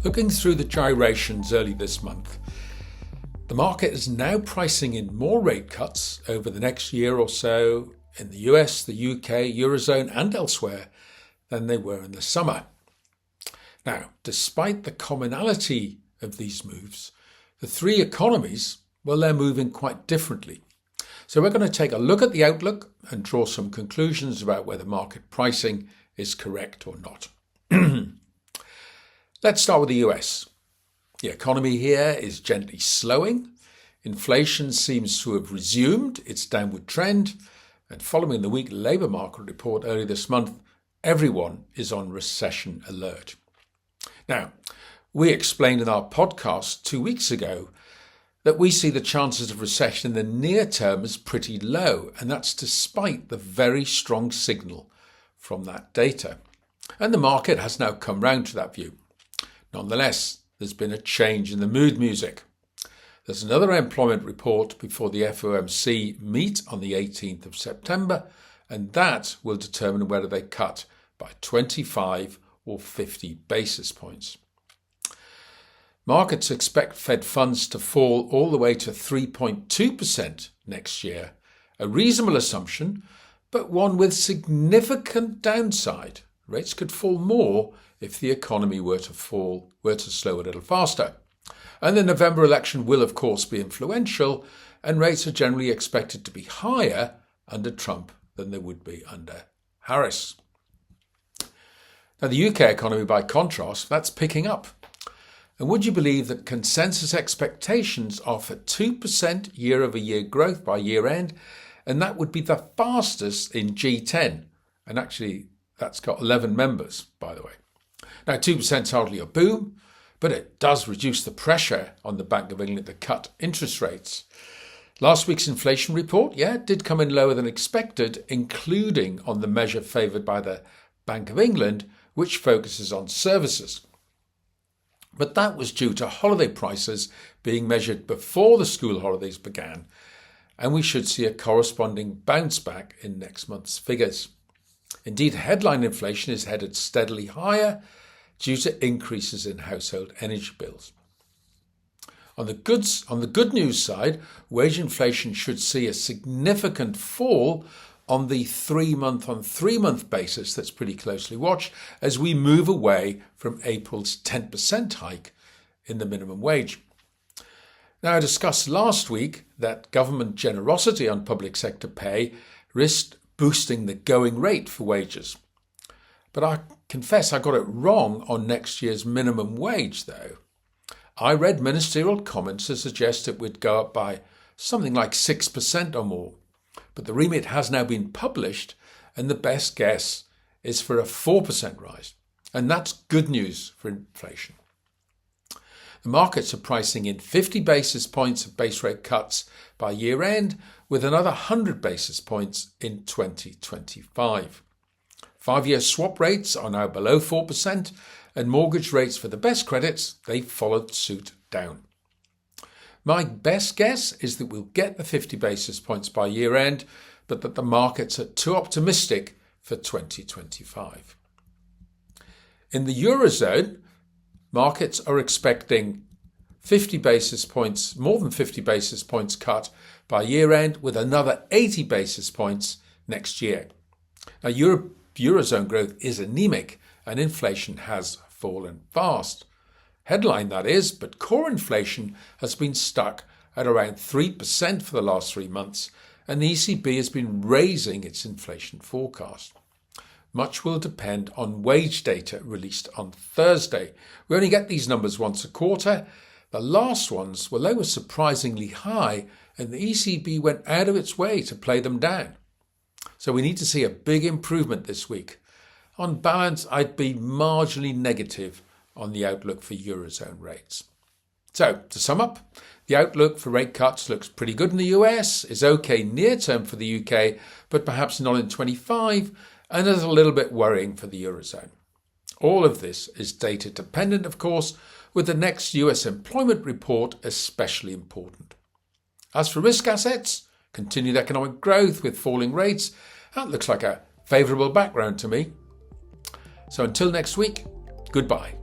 Looking through the gyrations early this month, the market is now pricing in more rate cuts over the next year or so in the US, the UK, Eurozone and elsewhere than they were in the summer. Now, despite the commonality of these moves, the three economies, well, they're moving quite differently. So we're going to take a look at the outlook and draw some conclusions about whether market pricing is correct or not. Let's start with the US. The economy here is gently slowing. Inflation seems to have resumed its downward trend. And following the weak labour market report earlier this month, everyone is on recession alert. Now, we explained in our podcast 2 weeks ago that we see the chances of recession in the near term as pretty low, and that's despite the very strong signal from that data. And the market has now come round to that view. Nonetheless, there's been a change in the mood music. There's another employment report before the FOMC meet on the 18th of September, and that will determine whether they cut by 25 or 50 basis points. Markets expect Fed funds to fall all the way to 3.2% next year, a reasonable assumption, but one with significant downside. Rates could fall more if the economy were to slow a little faster. And the November election will, of course, be influential, and rates are generally expected to be higher under Trump than they would be under Harris. Now, the UK economy, by contrast, that's picking up. And would you believe that consensus expectations are for 2% year-over-year growth by year end, and that would be the fastest in G10. And actually, that's got 11 members, by the way. Now, 2% is hardly a boom, but it does reduce the pressure on the Bank of England to cut interest rates. Last week's inflation report, did come in lower than expected, including on the measure favoured by the Bank of England, which focuses on services. But that was due to holiday prices being measured before the school holidays began, and we should see a corresponding bounce back in next month's figures. Indeed, headline inflation is headed steadily higher due to increases in household energy bills. On the good news side, wage inflation should see a significant fall on the 3-month basis that's pretty closely watched as we move away from April's 10% hike in the minimum wage. Now, I discussed last week that government generosity on public sector pay risked boosting the going rate for wages. But I confess I got it wrong on next year's minimum wage, though. I read ministerial comments to suggest it would go up by something like 6% or more. But the remit has now been published, and the best guess is for a 4% rise. And that's good news for inflation. The markets are pricing in 50 basis points of base rate cuts by year end, with another 100 basis points in 2025. 5-year swap rates are now below 4%, and mortgage rates for the best credits, they followed suit down. My best guess is that we'll get the 50 basis points by year end, but that the markets are too optimistic for 2025. In the Eurozone, markets are expecting 50 basis points, more than 50 basis points cut by year end, with another 80 basis points next year. Now, Eurozone growth is anemic and inflation has fallen fast. Headline, that is, but core inflation has been stuck at around 3% for the last 3 months, and the ECB has been raising its inflation forecast. Much will depend on wage data released on Thursday. We only get these numbers once a quarter. The last ones, well, they were surprisingly high, and the ECB went out of its way to play them down. So we need to see a big improvement this week. On balance, I'd be marginally negative on the outlook for Eurozone rates. So, to sum up, the outlook for rate cuts looks pretty good in the US, is okay near term for the UK, but perhaps not in 25, and is a little bit worrying for the Eurozone. All of this is data dependent, of course, with the next US employment report especially important. As for risk assets, continued economic growth with falling rates, that looks like a favourable background to me. So until next week, goodbye.